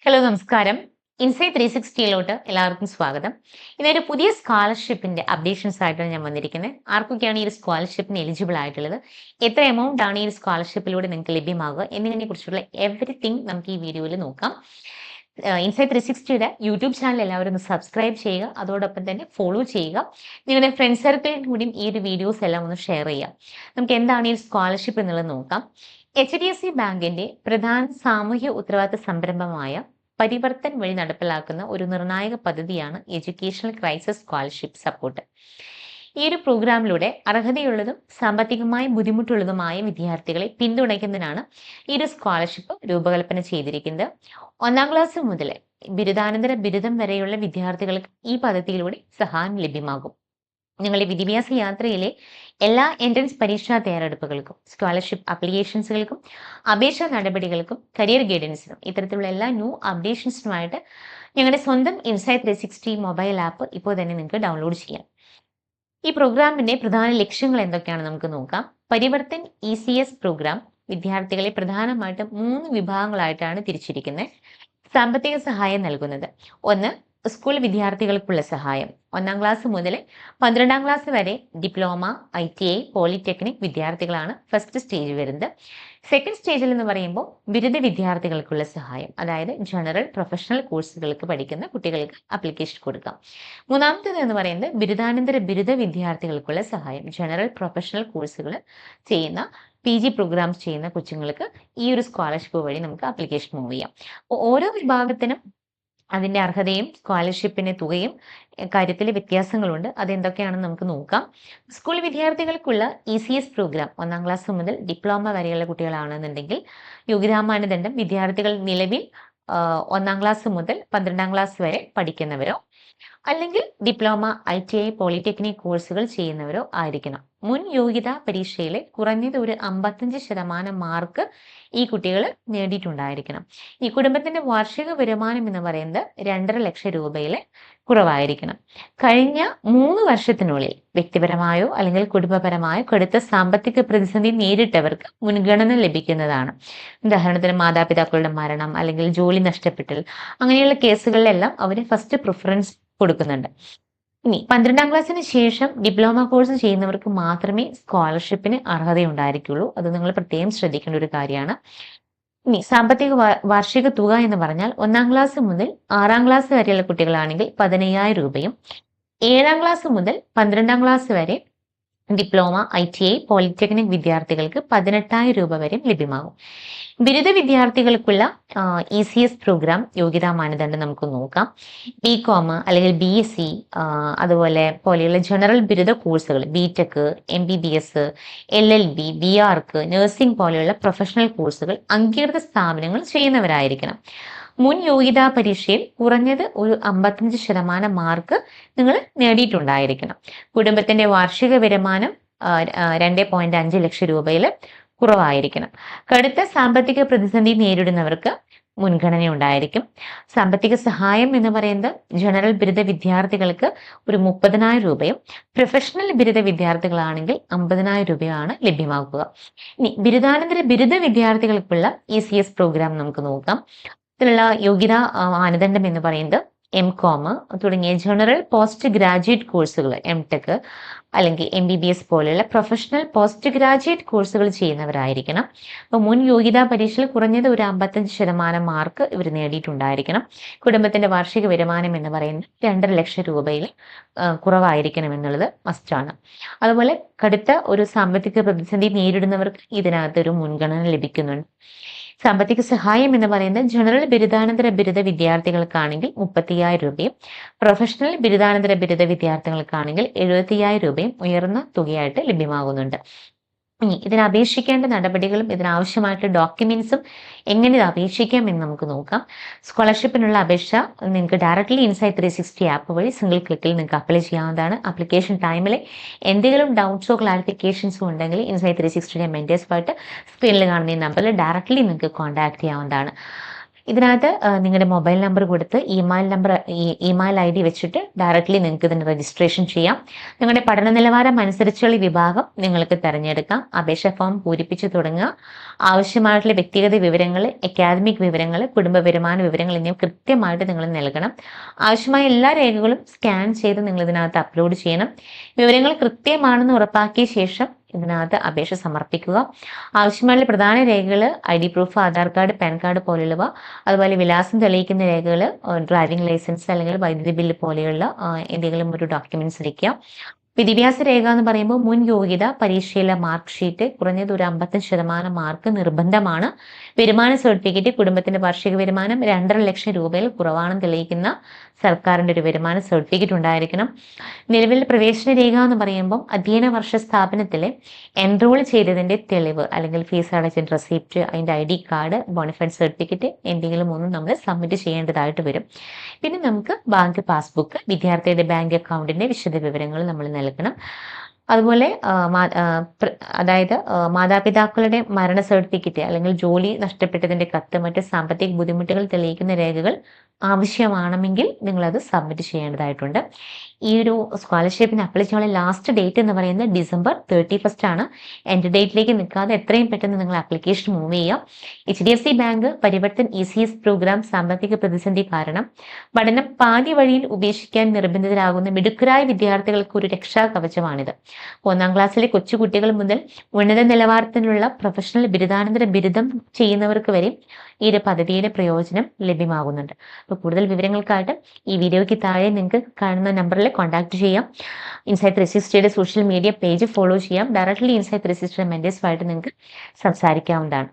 Hello നമസ്കാരം. Insight 360 എല്ലാവർക്കും സ്വാഗതം. ഇതൊരു പുതിയ സ്കോളർഷിപ്പിന്റെ അപ്ഡേഷൻസ് ആയിട്ടാണ് ഞാൻ വന്നിരിക്കുന്നത്. ആർക്കൊക്കെയാണ് ഈ ഒരു സ്കോളർഷിപ്പിന് എലിജിബിൾ ആയിട്ടുള്ളത്, എത്ര എമൗണ്ട് ആണ് ഈ ഒരു സ്കോളർഷിപ്പിലൂടെ നിങ്ങൾക്ക് ലഭ്യമാകുക എന്നതിനെ കുറിച്ചുള്ള എവറിത്തിങ് നമുക്ക് ഈ വീഡിയോയിൽ നോക്കാം. ഇൻസൈറ്റ് 360യുടെ യൂട്യൂബ് ചാനൽ എല്ലാവരും ഒന്ന് സബ്സ്ക്രൈബ് ചെയ്യുക, അതോടൊപ്പം തന്നെ ഫോളോ ചെയ്യുക. നിങ്ങളുടെ ഫ്രണ്ട് സർക്കിളിൽ കൂടിയും ഈ ഒരു വീഡിയോസ് എല്ലാം ഒന്ന് ഷെയർ ചെയ്യുക. നമുക്ക് എന്താണ് ഈ സ്കോളർഷിപ്പ് എന്നുള്ളത് നോക്കാം. HDFC ബാങ്കിന്റെ പ്രധാന സാമൂഹ്യ ഉത്തരവാദിത്ത സംരംഭമായ പരിവർത്തൻ വഴി നടപ്പിലാക്കുന്ന ഒരു നിർണായക പദ്ധതിയാണ് എഡ്യൂക്കേഷണൽ ക്രൈസിസ് സ്കോളർഷിപ്പ് സപ്പോർട്ട്. ഈ ഒരു പ്രോഗ്രാമിലൂടെ അർഹതയുള്ളതും സാമ്പത്തികമായി ബുദ്ധിമുട്ടുള്ളതുമായ വിദ്യാർത്ഥികളെ പിന്തുണയ്ക്കുന്നതിനാണ് ഈ ഒരു സ്കോളർഷിപ്പ് രൂപകൽപ്പന ചെയ്തിരിക്കുന്നത്. 1ാം ക്ലാസ് മുതൽ ബിരുദാനന്തര ബിരുദം വരെയുള്ള വിദ്യാർത്ഥികൾക്ക് ഈ പദ്ധതിയിലൂടെ സഹായം ലഭ്യമാകും. നിങ്ങളുടെ വിദ്യാഭ്യാസ യാത്രയിലെ എല്ലാ എൻട്രൻസ് പരീക്ഷാ തയ്യാറെടുപ്പുകൾക്കും, സ്കോളർഷിപ്പ് അപ്ലിക്കേഷൻസുകൾക്കും, അപേക്ഷാ നടപടികൾക്കും, കരിയർ ഗൈഡൻസിനും ഇത്തരത്തിലുള്ള എല്ലാ ന്യൂ അപ്ഡേഷൻസിനുമായിട്ട് ഞങ്ങളുടെ സ്വന്തം ഇൻസൈറ്റ് 360 മൊബൈൽ ആപ്പ് ഇപ്പോൾ തന്നെ നിങ്ങൾക്ക് ഡൗൺലോഡ് ചെയ്യാം. ഈ പ്രോഗ്രാമിന്റെ പ്രധാന ലക്ഷ്യങ്ങൾ എന്തൊക്കെയാണെന്ന് നമുക്ക് നോക്കാം. പരിവർത്തൻ ECS പ്രോഗ്രാം വിദ്യാർത്ഥികളെ പ്രധാനമായിട്ടും 3 വിഭാഗങ്ങളായിട്ടാണ് തിരിച്ചിരിക്കുന്നത്. സാമ്പത്തിക സഹായം നൽകുന്നത്. ഒന്ന്, സ്കൂൾ വിദ്യാർത്ഥികൾക്കുള്ള സഹായം. 1ാം ക്ലാസ് മുതൽ 12ാം ക്ലാസ് വരെ ഡിപ്ലോമ, ITI, പോളിടെക്നിക് വിദ്യാർത്ഥികളാണ് ഫസ്റ്റ് സ്റ്റേജ് വരുന്നത്. സെക്കൻഡ് സ്റ്റേജിൽ എന്ന് പറയുമ്പോൾ ബിരുദ വിദ്യാർത്ഥികൾക്കുള്ള സഹായം, അതായത് ജനറൽ പ്രൊഫഷണൽ കോഴ്സുകൾക്ക് പഠിക്കുന്ന കുട്ടികൾക്ക് അപ്ലിക്കേഷൻ കൊടുക്കാം. 3ാമത്തേത് എന്ന് പറയുന്നത് ബിരുദാനന്തര ബിരുദ വിദ്യാർത്ഥികൾക്കുള്ള സഹായം, ജനറൽ പ്രൊഫഷണൽ കോഴ്സുകൾ ചെയ്യുന്ന PG പ്രോഗ്രാംസ് ചെയ്യുന്ന കൊച്ചുങ്ങൾക്ക് ഈ ഒരു സ്കോളർഷിപ്പ് വഴി നമുക്ക് അപ്ലിക്കേഷൻ മൂവ് ചെയ്യാം. ഓരോ വിഭാഗത്തിനും അതിന്റെ അർഹതയും സ്കോളർഷിപ്പിന്റെ തുകയും കാര്യത്തിൽ വ്യത്യാസങ്ങളുണ്ട്. അതെന്തൊക്കെയാണെന്ന് നമുക്ക് നോക്കാം. സ്കൂൾ വിദ്യാർത്ഥികൾക്കുള്ള ECS പ്രോഗ്രാം 1ാം ക്ലാസ് മുതൽ ഡിപ്ലോമ വരെയുള്ള കുട്ടികളാണെന്നുണ്ടെങ്കിൽ യോഗ്യതാ മാനദണ്ഡം വിദ്യാർത്ഥികൾ നിലവിൽ 1ാം ക്ലാസ് മുതൽ 12ാം ക്ലാസ് വരെ പഠിക്കുന്നവരോ അല്ലെങ്കിൽ ഡിപ്ലോമ, ITI, പോളിടെക്നിക് കോഴ്സുകൾ ചെയ്യുന്നവരോ ആയിരിക്കണം. മുൻ യോഗ്യതാ പരീക്ഷയിലെ കുറഞ്ഞത് ഒരു 55% മാർക്ക് ഈ കുട്ടികൾ നേടിയിട്ടുണ്ടായിരിക്കണം. ഈ കുടുംബത്തിന്റെ വാർഷിക വരുമാനം എന്ന് പറയുന്നത് 2.5 ലക്ഷം രൂപയിൽ കുറവായിരിക്കണം. കഴിഞ്ഞ 3 വർഷത്തിനുള്ളിൽ വ്യക്തിപരമായോ അല്ലെങ്കിൽ കുടുംബപരമായോ കടുത്ത സാമ്പത്തിക പ്രതിസന്ധി നേരിട്ടവർക്ക് മുൻഗണന ലഭിക്കുന്നതാണ്. ഉദാഹരണത്തിന് മാതാപിതാക്കളുടെ മരണം അല്ലെങ്കിൽ ജോലി നഷ്ടപ്പെടൽ, അങ്ങനെയുള്ള കേസുകളിലെല്ലാം അവർ ഫസ്റ്റ് പ്രിഫറൻസ് കൊടുക്കുന്നുണ്ട്. ഇനി 12ാം ക്ലാസ്സിന് ശേഷം ഡിപ്ലോമ കോഴ്സ് ചെയ്യുന്നവർക്ക് മാത്രമേ സ്കോളർഷിപ്പിന് അർഹതയുണ്ടായിരിക്കുള്ളൂ. അത് നിങ്ങൾ പ്രത്യേകം ശ്രദ്ധിക്കേണ്ട ഒരു കാര്യമാണ്. ഇനി സാമ്പത്തിക വാർഷിക തുക എന്ന് പറഞ്ഞാൽ 1ാം ക്ലാസ് മുതൽ 6ാം ക്ലാസ് വരെയുള്ള കുട്ടികളാണെങ്കിൽ 15,000 രൂപയും, 7ാം ക്ലാസ് മുതൽ 12ാം ക്ലാസ് വരെ ഡിപ്ലോമ, ITI, പോളിടെക്നിക് വിദ്യാർത്ഥികൾക്ക് 18,000 രൂപ വരെ ലഭ്യമാകും. ബിരുദ വിദ്യാർത്ഥികൾക്കുള്ള ECS പ്രോഗ്രാം യോഗ്യതാ മാനദണ്ഡം നമുക്ക് നോക്കാം. BCom അല്ലെങ്കിൽ BSc പോലെയുള്ള ജനറൽ ബിരുദ കോഴ്സുകൾ, BTech, MBBS, LLB, BArc, nursing പോലെയുള്ള പ്രൊഫഷണൽ കോഴ്സുകൾ അംഗീകൃത സ്ഥാപനങ്ങൾ ചെയ്യുന്നവരായിരിക്കണം. മുൻ യോഗ്യതാ പരീക്ഷയിൽ കുറഞ്ഞത് ഒരു 55% മാർക്ക് നിങ്ങൾ നേടിയിട്ടുണ്ടായിരിക്കണം. കുടുംബത്തിന്റെ വാർഷിക വരുമാനം 2.5 ലക്ഷം രൂപയിൽ കുറവായിരിക്കണം. കടുത്ത സാമ്പത്തിക പ്രതിസന്ധി നേരിടുന്നവർക്ക് മുൻഗണന ഉണ്ടായിരിക്കും. സാമ്പത്തിക സഹായം എന്ന് പറയുന്നത് ജനറൽ ബിരുദ വിദ്യാർത്ഥികൾക്ക് ഒരു 30,000 രൂപയും, പ്രൊഫഷണൽ ബിരുദ വിദ്യാർത്ഥികളാണെങ്കിൽ 50,000 രൂപയാണ് ലഭ്യമാക്കുക. ഇനി ബിരുദാനന്തര ബിരുദ വിദ്യാർത്ഥികൾക്കുള്ള ECS പ്രോഗ്രാം നമുക്ക് നോക്കാം. ഇതിനുള്ള യോഗ്യതാ മാനദണ്ഡം എന്ന് പറയുന്നത് MCom തുടങ്ങിയ ജനറൽ പോസ്റ്റ് ഗ്രാജുവേറ്റ് കോഴ്സുകൾ, MTech അല്ലെങ്കിൽ MBBS പോലെയുള്ള പ്രൊഫഷണൽ പോസ്റ്റ് ഗ്രാജുവേറ്റ് കോഴ്സുകൾ ചെയ്യുന്നവരായിരിക്കണം. അപ്പോൾ മുൻ യോഗ്യതാ പരീക്ഷയിൽ കുറഞ്ഞത് ഒരു 55% മാർക്ക് ഇവർ നേടിയിട്ടുണ്ടായിരിക്കണം. കുടുംബത്തിന്റെ വാർഷിക വരുമാനം എന്ന് പറയുന്നത് 2.5 ലക്ഷം രൂപയിൽ കുറവായിരിക്കണം എന്നുള്ളത് മസ്റ്റാണ്. അതുപോലെ കടുത്ത ഒരു സാമ്പത്തിക പ്രതിസന്ധി നേരിടുന്നവർക്ക് ഇതിനകത്തൊരു മുൻഗണന ലഭിക്കുന്നുണ്ട്. സാമ്പത്തിക സഹായം എന്ന് പറയുന്നത് ജനറൽ ബിരുദാനന്തര ബിരുദ വിദ്യാർത്ഥികൾക്കാണെങ്കിൽ 30,000 രൂപയും, പ്രൊഫഷണൽ ബിരുദാനന്തര ബിരുദ വിദ്യാർത്ഥികൾക്കാണെങ്കിൽ 70,000 രൂപയും ഉയർന്ന തുകയായിട്ട് ലഭ്യമാകുന്നുണ്ട്. ഇനി ഇതിന് അപേക്ഷിക്കേണ്ട നടപടികളും ഇതിനാവശ്യമായിട്ട് ഡോക്യുമെന്റ്സും എങ്ങനെ ഇത് അപേക്ഷിക്കാം എന്ന് നമുക്ക് നോക്കാം. സ്കോളർഷിപ്പിനുള്ള അപേക്ഷ നിങ്ങൾക്ക് ഡയറക്റ്റ്ലി ഇൻസൈറ്റ് 360 ആപ്പ് വഴി സിംഗിൾ ക്ലിക്കിൽ നിങ്ങൾക്ക് അപ്ലൈ ചെയ്യാവുന്നതാണ്. ആപ്ലിക്കേഷൻ ടൈമിൽ എന്തെങ്കിലും ഡൗട്ട്സോ ക്ലാരിഫിക്കേഷൻസോ ഉണ്ടെങ്കിൽ ഇൻസൈറ്റ് 360 മെന്റേഴ്സുമായിട്ട് സ്ക്രീനിൽ കാണുന്ന ഈ നമ്പറിൽ ഡയറക്റ്റ്ലി നിങ്ങൾക്ക് കോൺടാക്ട് ചെയ്യാവുന്നതാണ്. ഇതിനകത്ത് നിങ്ങളുടെ മൊബൈൽ നമ്പർ കൊടുത്ത് ഇമെയിൽ ID വെച്ചിട്ട് ഡയറക്റ്റ്ലി നിങ്ങൾക്ക് ഇതിന് രജിസ്ട്രേഷൻ ചെയ്യാം. നിങ്ങളുടെ പഠന നിലവാരം അനുസരിച്ചുള്ള വിഭാഗം നിങ്ങൾക്ക് തിരഞ്ഞെടുക്കാം. അപേക്ഷാ ഫോം പൂരിപ്പിച്ച് തുടങ്ങുക. ആവശ്യമായിട്ടുള്ള വ്യക്തിഗത വിവരങ്ങൾ, അക്കാദമിക് വിവരങ്ങൾ, കുടുംബ വരുമാന വിവരങ്ങൾ എന്നിവ കൃത്യമായിട്ട് നിങ്ങൾ നൽകണം. ആവശ്യമായ എല്ലാ രേഖകളും സ്കാൻ ചെയ്ത് നിങ്ങൾ ഇതിനകത്ത് അപ്ലോഡ് ചെയ്യണം. വിവരങ്ങൾ കൃത്യമാണെന്ന് ഉറപ്പാക്കിയ ശേഷം ഇതിനകത്ത് അപേക്ഷ സമർപ്പിക്കുക. ആവശ്യമായ പ്രധാന രേഖകൾ ID proof, Aadhaar card, pan card പോലെയുള്ളവ, അതുപോലെ വിലാസം തെളിയിക്കുന്ന രേഖകൾ, ഡ്രൈവിംഗ് ലൈസൻസ് അല്ലെങ്കിൽ വൈദ്യുതി ബില്ല് പോലെയുള്ള എന്തെങ്കിലും ഒരു ഡോക്യുമെന്റ്സ് വയ്ക്കുക. വിദ്യാഭ്യാസ രേഖ എന്ന് പറയുമ്പോൾ മുൻ യോഗ്യത, പരീക്ഷയിലെ മാർക്ക് ഷീറ്റ്, കുറഞ്ഞത് ഒരു 55% മാർക്ക് നിർബന്ധമാണ്. വരുമാന സർട്ടിഫിക്കറ്റ്, കുടുംബത്തിന്റെ വാർഷിക വരുമാനം 2.5 ലക്ഷം രൂപയിൽ കുറവാണെന്ന് തെളിയിക്കുന്ന സർക്കാരിന്റെ ഒരു വരുമാന സർട്ടിഫിക്കറ്റ് ഉണ്ടായിരിക്കണം. നിലവിൽ പ്രവേശന രേഖ എന്ന് പറയുമ്പോൾ അധ്യയന വർഷ സ്ഥാപനത്തിലെ എൻറോൾ ചെയ്തതിന്റെ തെളിവ് അല്ലെങ്കിൽ ഫീസ് അടച്ചതിന്റെ റെസിപ്റ്റ്, അതിന്റെ ID കാർഡ്, ബോണിഫൈഡ് സർട്ടിഫിക്കറ്റ് എന്തെങ്കിലും ഒന്നും നമ്മൾ സബ്മിറ്റ് ചെയ്യേണ്ടതായിട്ട് വരും. പിന്നെ നമുക്ക് ബാങ്ക് പാസ്ബുക്ക്, വിദ്യാർത്ഥിയുടെ ബാങ്ക് അക്കൗണ്ടിന്റെ വിശദ വിവരങ്ങൾ നമ്മൾ നൽകണം. അതുപോലെ മാതാപിതാക്കളുടെ മരണ സർട്ടിഫിക്കറ്റ് അല്ലെങ്കിൽ ജോലി നഷ്ടപ്പെട്ടതിന്റെ കത്ത്, മറ്റ് സാമ്പത്തിക ബുദ്ധിമുട്ടുകൾ തെളിയിക്കുന്ന രേഖകൾ ആവശ്യമാണെങ്കിൽ നിങ്ങളത് സബ്മിറ്റ് ചെയ്യേണ്ടതായിട്ടുണ്ട്. ഈ ഒരു സ്കോളർഷിപ്പിന് അപ്ലൈ ചെയ്യാനുള്ള ലാസ്റ്റ് ഡേറ്റ് എന്ന് പറയുന്നത് December 31 ആണ്. എൻഡ് ഡേറ്റിലേക്ക് നിൽക്കാതെ എത്രയും പെട്ടെന്ന് നിങ്ങൾ ആപ്ലിക്കേഷൻ മൂവ് ചെയ്യുക. HDFC bank Parivartan ECS programme സാമ്പത്തിക പ്രതിസന്ധി കാരണം പഠനം പാതി വഴിയിൽ ഉപേക്ഷിക്കാൻ നിർബന്ധിതരാകുന്ന മിടുക്കരായ വിദ്യാർത്ഥികൾക്ക് ഒരു രക്ഷാ കവചമാണിത്. 1ാം ക്ലാസ്സിലെ കൊച്ചുകുട്ടികൾ മുതൽ ഉന്നത നിലവാരത്തിലുള്ള പ്രൊഫഷണൽ ബിരുദാനന്തര ബിരുദം ചെയ്യുന്നവർക്ക് വരെ ഈ ഒരു പദ്ധതിയുടെ പ്രയോജനം ലഭ്യമാകുന്നുണ്ട്. അപ്പോൾ കൂടുതൽ വിവരങ്ങൾക്കായിട്ട് ഈ വീഡിയോയ്ക്ക് താഴെ നിങ്ങൾക്ക് കാണുന്ന നമ്പറിൽ കോൺടാക്ട് ചെയ്യാം. Insight 360യുടെ social media page follow ചെയ്യാം. ഡയറക്റ്റ്ലി ഇൻസൈറ്റ് 360 മെന്റേഴ്സുമായിട്ട് നിങ്ങൾക്ക് സംസാരിക്കാവുന്നതാണ്.